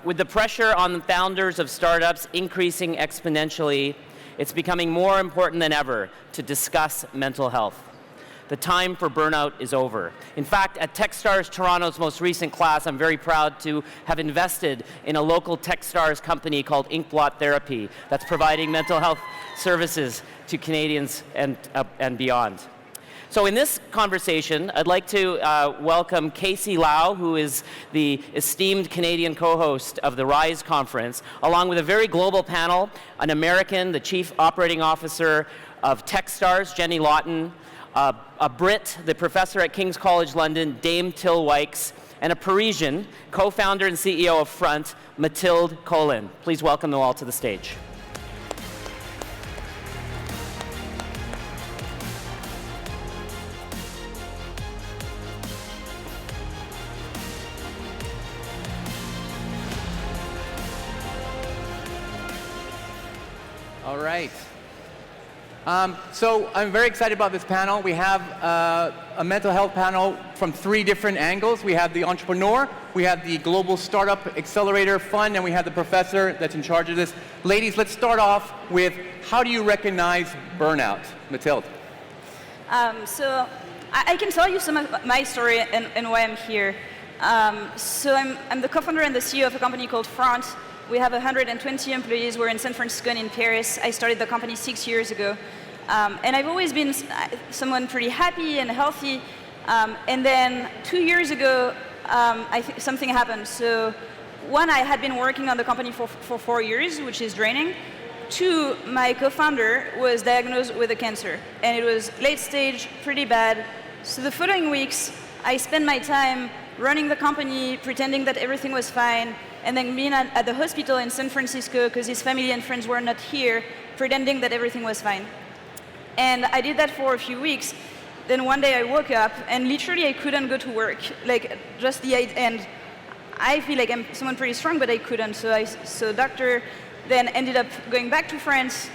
With the pressure on the founders of startups increasing exponentially, it's becoming more important than ever to discuss mental health. The time for burnout is over. In fact, at Techstars Toronto's most recent class, I'm very proud to have invested in a local Techstars company called Inkblot Therapy that's providing mental health services to Canadians and beyond. So in this conversation, I'd like to welcome Casey Lau, who is the esteemed Canadian co-host of the RISE conference, along with a very global panel, an American, the Chief Operating Officer of Techstars, Jenny Lawton, a Brit, the professor at King's College London, Dame Till Wykes, and a Parisian, co-founder and CEO of Front, Mathilde Collin. Please welcome them all to the stage. All right. So I'm very excited about this panel. We have a mental health panel from 3 different angles. We have the entrepreneur, we have the Global Startup Accelerator Fund, and we have the professor that's in charge of this. Ladies, let's start off with, how do you recognize burnout? Mathilde. So I can tell you some of my story and why I'm here. So I'm the co-founder and the CEO of a company called Front. We have 120 employees. We're in San Francisco and in Paris. I started the company 6 years ago. And I've always been someone pretty happy and healthy. And then 2 years ago, something happened. So one, I had been working on the company for 4 years, which is draining. 2, my co-founder was diagnosed with a cancer. And it was late stage, pretty bad. So the following weeks, I spent my time running the company, pretending that everything was fine, and then being at the hospital in San Francisco because his family and friends were not here, pretending that everything was fine. And I did that for a few weeks. Then one day I woke up and literally I couldn't go to work. Like just and I feel like I'm someone pretty strong, but I couldn't. So I saw a doctor, then ended up going back to France.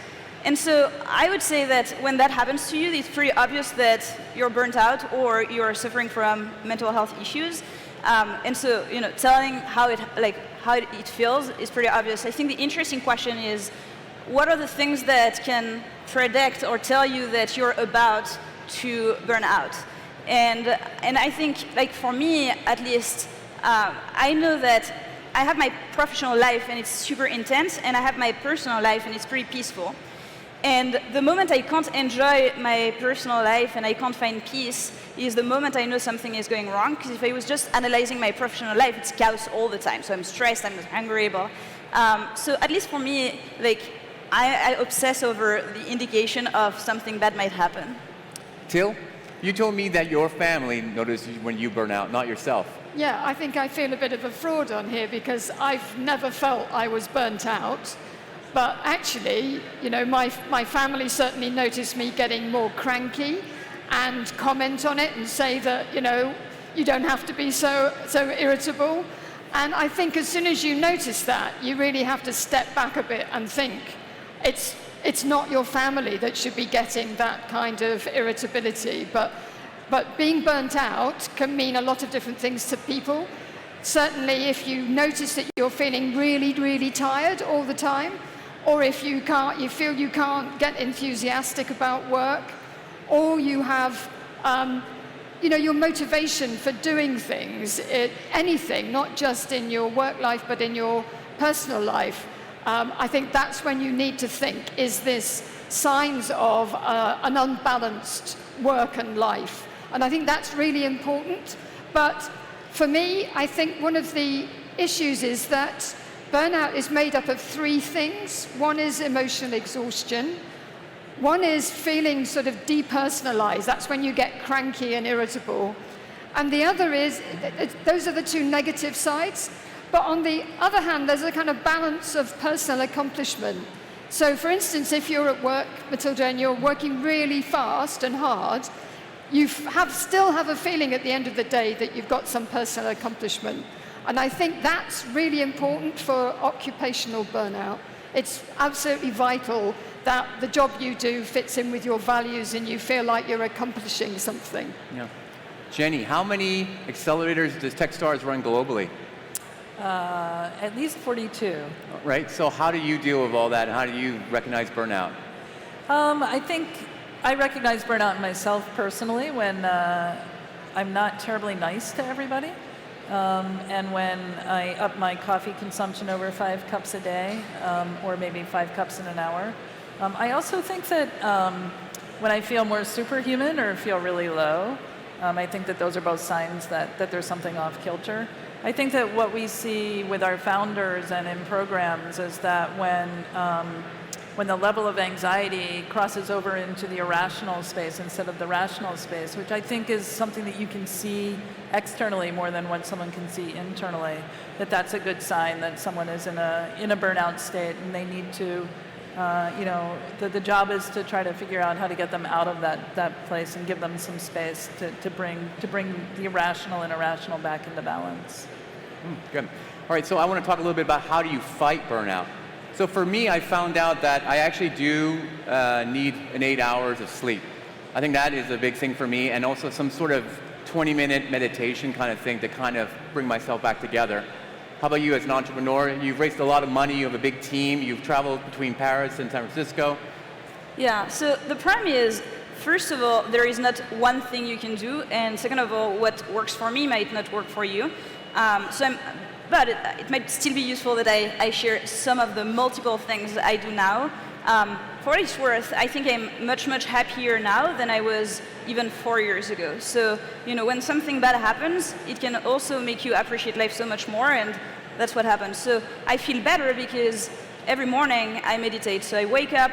And so I would say that when that happens to you, it's pretty obvious that you're burnt out or you're suffering from mental health issues. And so, telling how it feels is pretty obvious. I think the interesting question is, what are the things that can predict or tell you that you're about to burn out? And I think, like for me at least, I know that I have my professional life and it's super intense, and I have my personal life and it's pretty peaceful. And the moment I can't enjoy my personal life and I can't find peace is the moment I know something is going wrong. Because if I was just analyzing my professional life, it's chaos all the time. So I'm stressed, I'm hungry. So at least for me, I obsess over the indication of something bad might happen. Till, you told me that your family notices when you burn out, not yourself. Yeah, I think I feel a bit of a fraud on here because I've never felt I was burnt out. But actually, my family certainly noticed me getting more cranky and comment on it and say that, you don't have to be so irritable. And I think as soon as you notice that, you really have to step back a bit and think it's not your family that should be getting that kind of irritability. But being burnt out can mean a lot of different things to people. Certainly, if you notice that you're feeling really, really tired all the time, or if you feel you can't get enthusiastic about work, or you have, your motivation for doing things, anything, not just in your work life, but in your personal life, I think that's when you need to think, is this signs of an unbalanced work and life? And I think that's really important. But for me, I think one of the issues is that burnout is made up of 3 things. One is emotional exhaustion. One is feeling sort of depersonalized. That's when you get cranky and irritable. And the other is, those are the 2 negative sides. But on the other hand, there's a kind of balance of personal accomplishment. So for instance, if you're at work, Mathilde, and you're working really fast and hard, you still have a feeling at the end of the day that you've got some personal accomplishment. And I think that's really important for occupational burnout. It's absolutely vital that the job you do fits in with your values and you feel like you're accomplishing something. Yeah. Jenny, how many accelerators does Techstars run globally? At least 42. Right, so how do you deal with all that, and how do you recognize burnout? I think I recognize burnout in myself personally when I'm not terribly nice to everybody, and when I up my coffee consumption over 5 cups a day, or maybe 5 cups in an hour. I also think that when I feel more superhuman or feel really low, I think that those are both signs that there's something off kilter. I think that what we see with our founders and in programs is that when the level of anxiety crosses over into the irrational space instead of the rational space, which I think is something that you can see externally more than what someone can see internally, that's a good sign that someone is in a burnout state, and they need to, the job is to try to figure out how to get them out of that place and give them some space to bring the irrational and irrational back into balance. Good. All right, so I want to talk a little bit about how do you fight burnout. So for me, I found out that I actually do need an 8 hours of sleep. I think that is a big thing for me, and also some sort of 20-minute meditation kind of thing to kind of bring myself back together. How about you as an entrepreneur? You've raised a lot of money, you have a big team, you've traveled between Paris and San Francisco. Yeah, so the problem is, first of all, there is not one thing you can do, and second of all, what works for me might not work for you. But it might still be useful that I share some of the multiple things I do now. For what it's worth, I think I'm much, much happier now than I was even 4 years ago. So, when something bad happens, it can also make you appreciate life so much more, and that's what happens. So I feel better because every morning I meditate. So I wake up,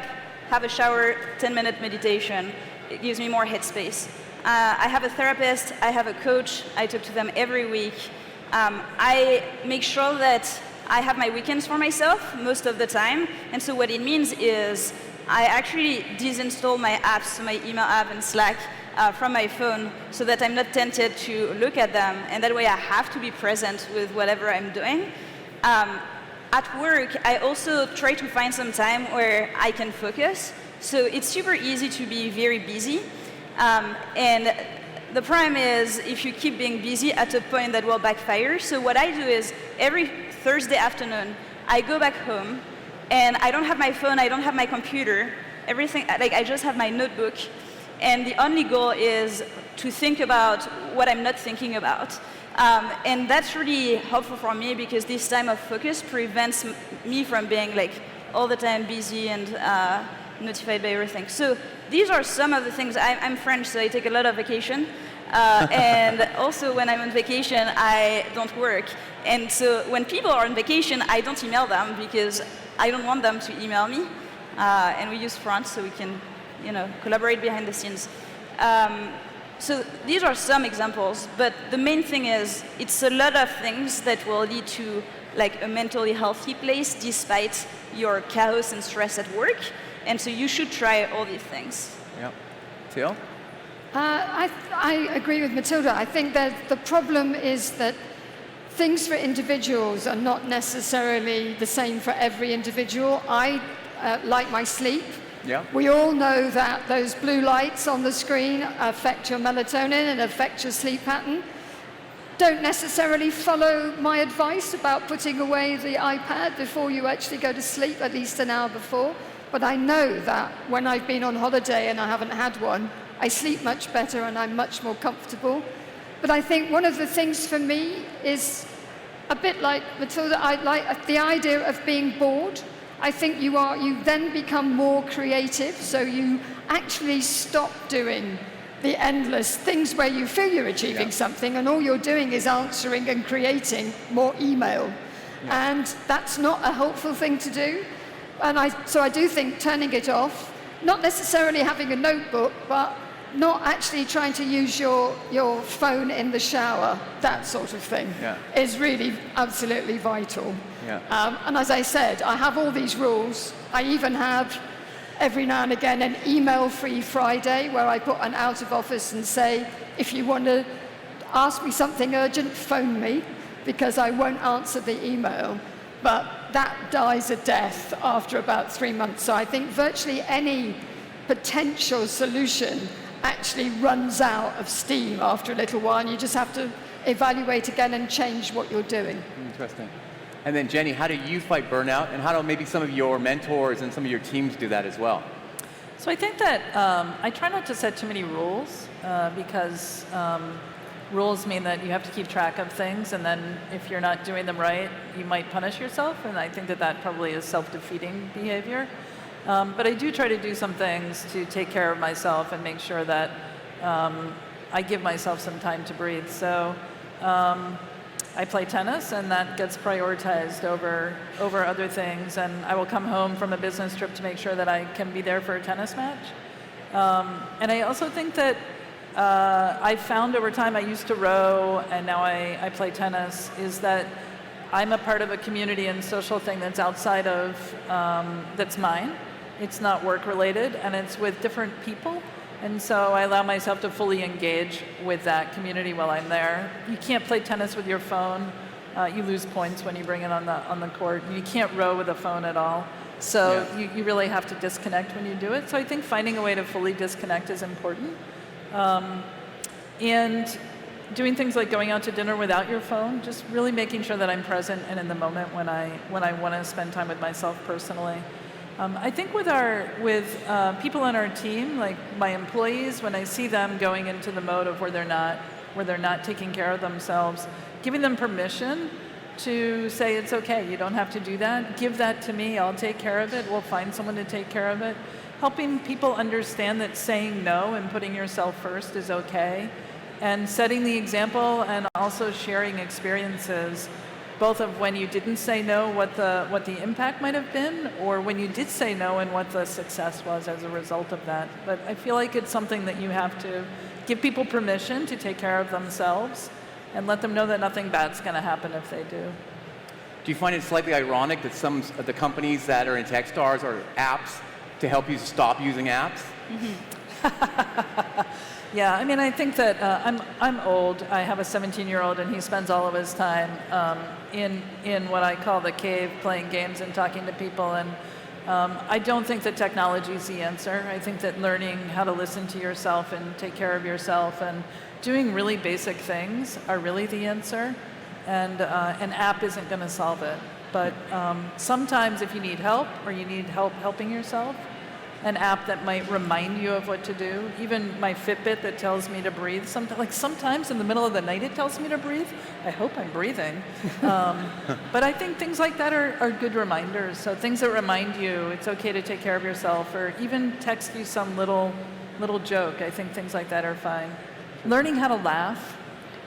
have a shower, 10-minute meditation. It gives me more headspace. I have a therapist, I have a coach, I talk to them every week. I make sure that I have my weekends for myself most of the time, and so what it means is I actually disinstall my apps, so my email app and Slack, from my phone so that I'm not tempted to look at them, and that way I have to be present with whatever I'm doing. At work, I also try to find some time where I can focus, so it's super easy to be very busy, and the problem is if you keep being busy at a point that will backfire. So what I do is every Thursday afternoon, I go back home and I don't have my phone, I don't have my computer, everything, I just have my notebook. And the only goal is to think about what I'm not thinking about. And that's really helpful for me because this time of focus prevents me from being all the time busy and notified by everything. So these are some of the things. I'm French, so I take a lot of vacation. And also when I'm on vacation, I don't work. And so when people are on vacation, I don't email them because I don't want them to email me. And we use Front so we can, collaborate behind the scenes. So these are some examples, but the main thing is it's a lot of things that will lead to a mentally healthy place despite your chaos and stress at work. And so you should try all these things. Yeah. Teal? I agree with Mathilde. I think that the problem is that things for individuals are not necessarily the same for every individual. I like my sleep. Yeah. We all know that those blue lights on the screen affect your melatonin and affect your sleep pattern. Don't necessarily follow my advice about putting away the iPad before you actually go to sleep, at least an hour before. But I know that when I've been on holiday and I haven't had one, I sleep much better and I'm much more comfortable. But I think one of the things for me is a bit like Mathilde, I like the idea of being bored. I think you then become more creative, so you actually stop doing the endless things where you feel you're achieving something and all you're doing is answering and creating more email. Yeah. And that's not a helpful thing to do. And so I do think turning it off, not necessarily having a notebook, but not actually trying to use your phone in the shower, that sort of thing, is really absolutely vital. Yeah. And as I said, I have all these rules. I even have, every now and again, an email-free Friday where I put an out of office and say, if you want to ask me something urgent, phone me, because I won't answer the email. But that dies a death after about 3 months. So I think virtually any potential solution actually runs out of steam after a little while, and you just have to evaluate again and change what you're doing. Interesting. And then Jenny, how do you fight burnout, and how do maybe some of your mentors and some of your teams do that as well? So I think that I try not to set too many rules because rules mean that you have to keep track of things, and then if you're not doing them right, you might punish yourself, and I think that that probably is self-defeating behavior. But I do try to do some things to take care of myself and make sure that I give myself some time to breathe. So I play tennis, and that gets prioritized over other things, and I will come home from a business trip to make sure that I can be there for a tennis match. And I also think that I've found over time, I used to row, and now I play tennis, is that I'm a part of a community and social thing that's outside of, that's mine. It's not work-related, and it's with different people. And so I allow myself to fully engage with that community while I'm there. You can't play tennis with your phone. You lose points when you bring it on the court. You can't row with a phone at all. So yeah. you really have to disconnect when you do it. So I think finding a way to fully disconnect is important. And doing things like going out to dinner without your phone, just really making sure that I'm present and in the moment when I want to spend time with myself personally. I think with people on our team, like my employees, when I see them going into the mode of where they're not taking care of themselves, giving them permission to say it's okay, you don't have to do that. Give that to me, I'll take care of it. We'll find someone to take care of it. Helping people understand that saying no and putting yourself first is okay, and setting the example and also sharing experiences, both of when you didn't say no, what the impact might have been, or when you did say no and what the success was as a result of that. But I feel like it's something that you have to give people permission to take care of themselves and let them know that nothing bad's going to happen if they do. Do you find it slightly ironic that some of the companies that are in Techstars are apps to help you stop using apps? Mm-hmm. Yeah, I mean, I think that I'm old. I have a 17-year-old, and he spends all of his time in what I call the cave, playing games and talking to people. And I don't think that technology is the answer. I think that learning how to listen to yourself and take care of yourself and doing really basic things are really the answer. And an app isn't going to solve it. But sometimes if you need help or you need help helping yourself, an app that might remind you of what to do, even my Fitbit that tells me to breathe. Sometimes in the middle of the night it tells me to breathe. I hope I'm breathing. But I think things like that are good reminders. So things that remind you it's okay to take care of yourself, or even text you some little joke. I think things like that are fine. Learning how to laugh.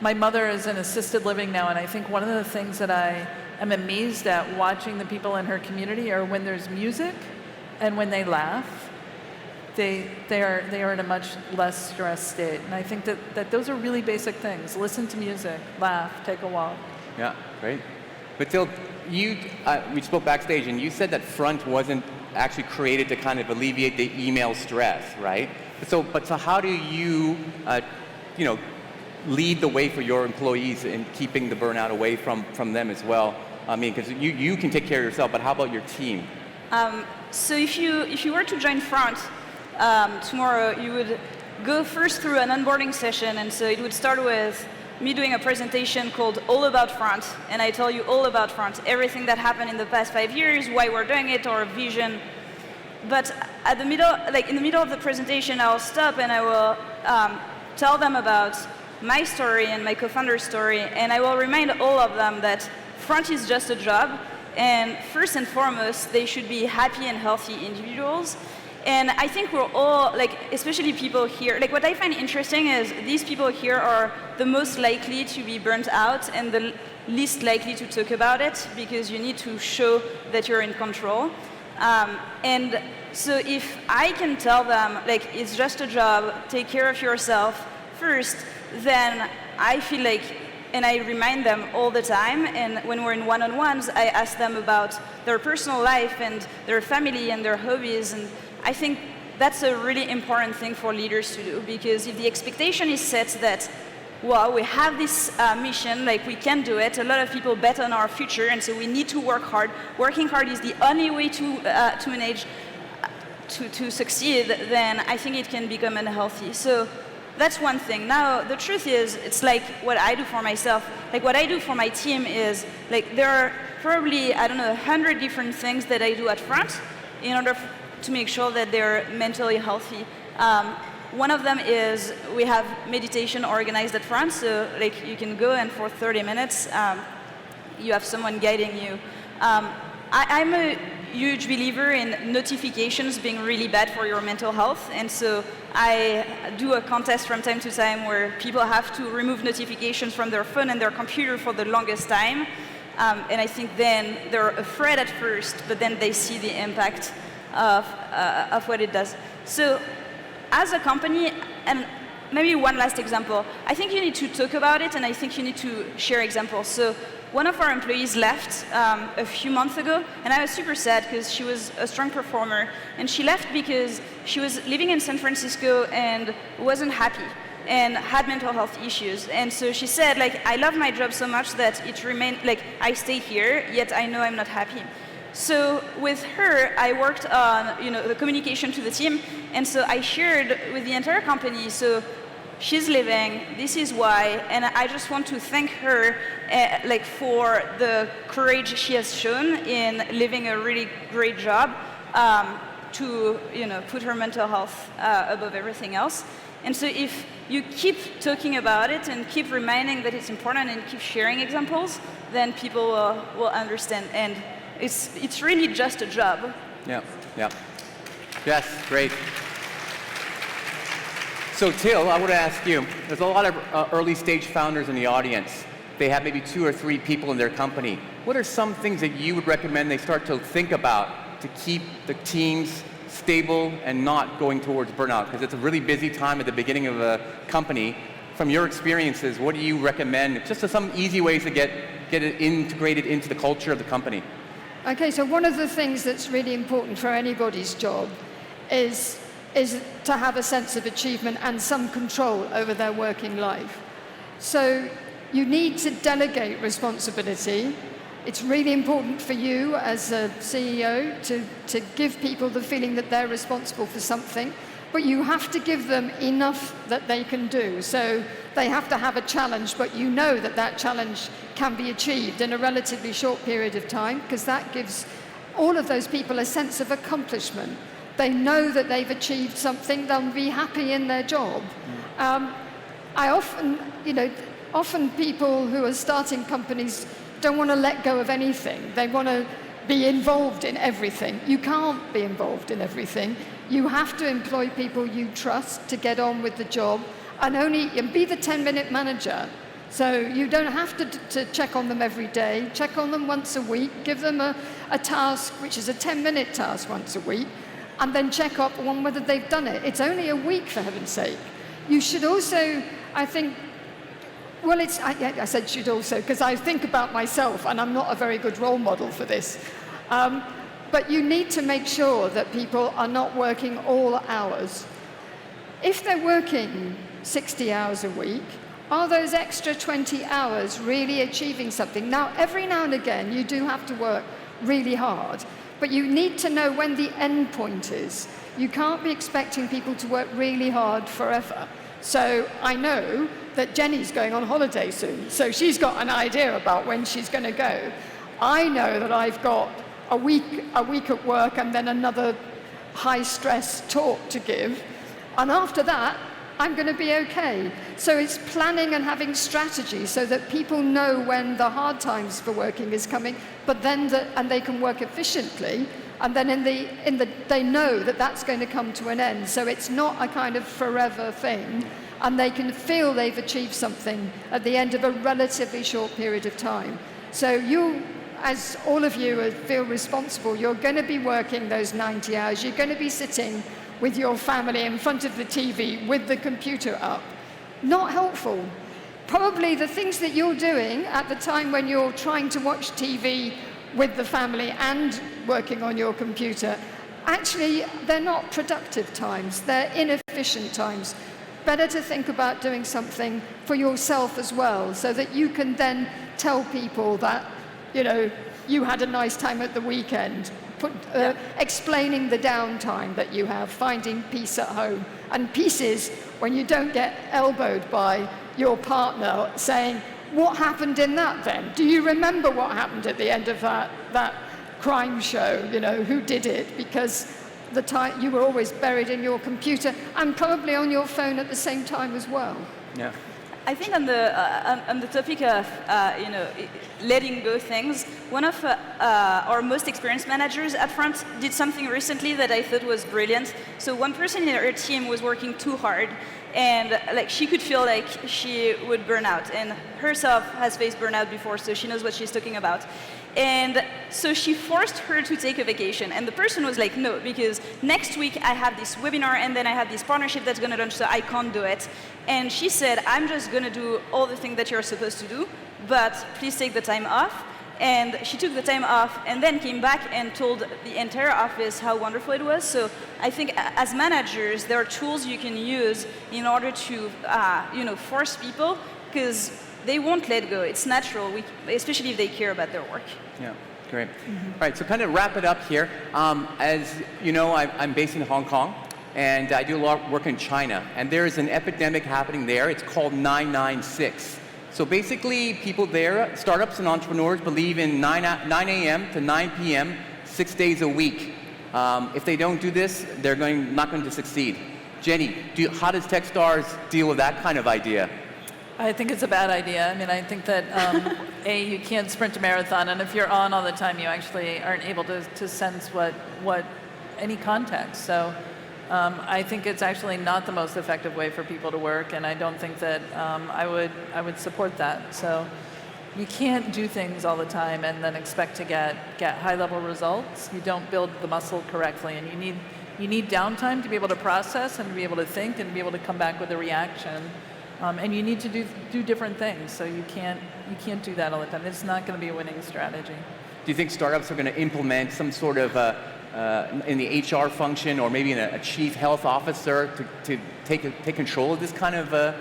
My mother is in assisted living now, and I think one of the things that I am amazed at watching the people in her community are when there's music and when they laugh, they are in a much less stressed state. And I think that those are really basic things. Listen to music, laugh, take a walk. Yeah, great. Mathilde, we spoke backstage, and you said that Front wasn't actually created to kind of alleviate the email stress, right? So how do you, lead the way for your employees in keeping the burnout away from them as well? I mean, because you can take care of yourself, but how about your team? So if you were to join Front tomorrow, you would go first through an onboarding session, and so it would start with me doing a presentation called All About Front, and I tell you all about Front, everything that happened in the past 5 years, why we're doing it, our vision. But in the middle of the presentation, I'll stop and I will tell them about my story and my co-founder's story, and I will remind all of them that Front is just a job. And first and foremost, they should be happy and healthy individuals. And I think we're all, especially people here, what I find interesting is these people here are the most likely to be burnt out and the least likely to talk about it, because you need to show that you're in control. And so if I can tell them, it's just a job, take care of yourself first, then I feel and I remind them all the time, and when we're in one-on-ones, I ask them about their personal life and their family and their hobbies, and I think that's a really important thing for leaders to do, because if the expectation is set that, well, we have this mission, we can do it, a lot of people bet on our future, and so we need to work hard. Working hard is the only way to manage, to succeed, then I think it can become unhealthy. So that's one thing. Now, the truth is, it's what I do for myself. What I do for my team is, there are probably, I don't know, 100 different things that I do at front in order to make sure that they're mentally healthy. One of them is we have meditation organized at front, so like you can go and for 30 minutes you have someone guiding you. I'm a huge believer in notifications being really bad for your mental health, and so I do a contest from time to time where people have to remove notifications from their phone and their computer for the longest time. And I think then they're afraid at first, but then they see the impact of what it does. So as a company, and maybe one last example, I think you need to talk about it, and I think you need to share examples. So one of our employees left a few months ago, and I was super sad because she was a strong performer, and she left because she was living in San Francisco and wasn't happy and had mental health issues. And so she said, like, I love my job so much that it remained, like, I stay here, yet I know I'm not happy. So with her, I worked on, the communication to the team, and so I shared with the entire company, so she's leaving, this is why, and I just want to thank her for the courage she has shown in living a really great job to put her mental health above everything else. And so if you keep talking about it and keep reminding that it's important and keep sharing examples, then people will understand. And it's really just a job. Yeah. Yes, great. So Till, I want to ask you, there's a lot of early stage founders in the audience. They have maybe 2 or 3 people in their company. What are some things that you would recommend they start to think about to keep the teams stable and not going towards burnout? Because it's a really busy time at the beginning of a company. From your experiences, what do you recommend? Just some easy ways to get it integrated into the culture of the company. Okay, so one of the things that's really important for anybody's job is to have a sense of achievement and some control over their working life. So you need to delegate responsibility. It's really important for you as a CEO to give people the feeling that they're responsible for something, but you have to give them enough that they can do. So they have to have a challenge, but you know that that challenge can be achieved in a relatively short period of time, because that gives all of those people a sense of accomplishment. They know that they've achieved something, they'll be happy in their job. I often people who are starting companies don't want to let go of anything. They want to be involved in everything. You can't be involved in everything. You have to employ people you trust to get on with the job, and be the 10-minute manager. So you don't have to check on them every day. Check on them once a week. Give them a task, which is a 10-minute task once a week, and then check up on whether they've done it. It's only a week, for heaven's sake. You should also, I think, well, I said should also, because I think about myself, and I'm not a very good role model for this. But you need to make sure that people are not working all hours. If they're working 60 hours a week, are those extra 20 hours really achieving something? Now, every now and again, you do have to work really hard, but you need to know when the end point is. You can't be expecting people to work really hard forever. So I know that Jenny's going on holiday soon, so she's got an idea about when she's going to go. I know that I've got a week at work and then another high-stress talk to give, and after that, I'm going to be okay. So it's planning and having strategy so that people know when the hard times for working is coming, but then and they can work efficiently, and then they know that that's going to come to an end. So it's not a kind of forever thing, and they can feel they've achieved something at the end of a relatively short period of time. So you, as all of you feel responsible, you're going to be working those 90 hours. You're going to be sitting with your family in front of the TV with the computer up. Not helpful. Probably the things that you're doing at the time when you're trying to watch TV with the family and working on your computer, actually, they're not productive times. They're inefficient times. Better to think about doing something for yourself as well, so that you can then tell people that, you had a nice time at the weekend. Explaining the downtime that you have, finding peace at home. And peace is when you don't get elbowed by your partner saying, what happened in that then? Do you remember what happened at the end of that crime show? You know, who did it? Because the time you were always buried in your computer and probably on your phone at the same time as well. Yeah. I think on the topic of letting go things, one of our most experienced managers at Front did something recently that I thought was brilliant. So one person in her team was working too hard, and like she could feel like she would burn out, and herself has faced burnout before, so she knows what she's talking about. And so she forced her to take a vacation, and the person was like, no, because next week I have this webinar and then I have this partnership that's going to launch, so I can't do it. And she said, I'm just going to do all the things that you're supposed to do, but please take the time off. And she took the time off and then came back and told the entire office how wonderful it was. So I think as managers, there are tools you can use in order to force people, because they won't let go. It's natural, especially if they care about their work. Yeah, great. All right, so kind of wrap it up here. As you know, I'm based in Hong Kong, and I do a lot of work in China. And there is an epidemic happening there. It's called 996. So basically, people there, startups and entrepreneurs, believe in 9 a.m. to 9 p.m., 6 days a week. If they don't do this, they're not going to succeed. Jenny, how does Techstars deal with that kind of idea? I think it's a bad idea. I mean, I think that, you can't sprint a marathon, and if you're on all the time, you actually aren't able to sense what any context. So I think it's actually not the most effective way for people to work, and I don't think that I would support that. So you can't do things all the time and then expect to get high-level results. You don't build the muscle correctly, and you need downtime to be able to process and to be able to think and be able to come back with a reaction. And you need to do different things, so you can't do that all the time. It's not going to be a winning strategy. Do you think startups are going to implement some sort of in the HR function, or maybe in a chief health officer to take control of this kind of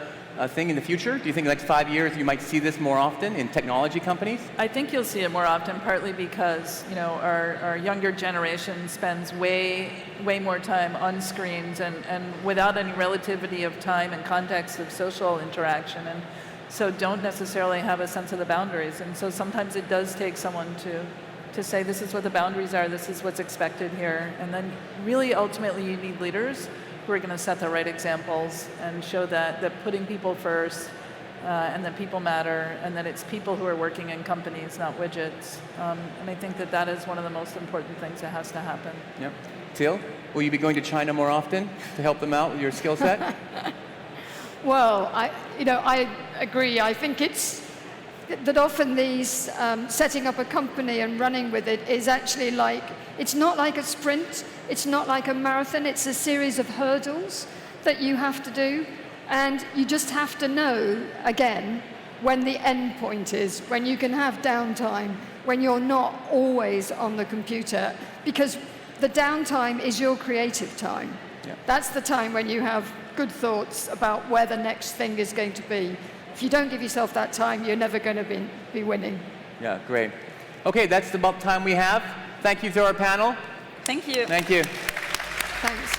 thing in the future? Do you think in the next 5 years you might see this more often in technology companies? I think you'll see it more often, partly because our younger generation spends way more time on screens and without any relativity of time and context of social interaction, and so don't necessarily have a sense of the boundaries. And so sometimes it does take someone to say, this is what the boundaries are, this is what's expected here. And then really ultimately you need leaders who are going to set the right examples and show that putting people first and that people matter, and that it's people who are working in companies, not widgets. And I think that is one of the most important things that has to happen. Yep. Till, will you be going to China more often to help them out with your skill set? Well, I agree. I think it's that often these setting up a company and running with it is actually it's not like a sprint, it's not like a marathon, it's a series of hurdles that you have to do, and you just have to know, again, when the end point is, when you can have downtime, when you're not always on the computer, because the downtime is your creative time. Yeah. That's the time when you have good thoughts about where the next thing is going to be. If you don't give yourself that time, you're never going to be winning. Yeah, great. Okay, that's about the time we have. Thank you to our panel. Thank you. Thank you. Thanks.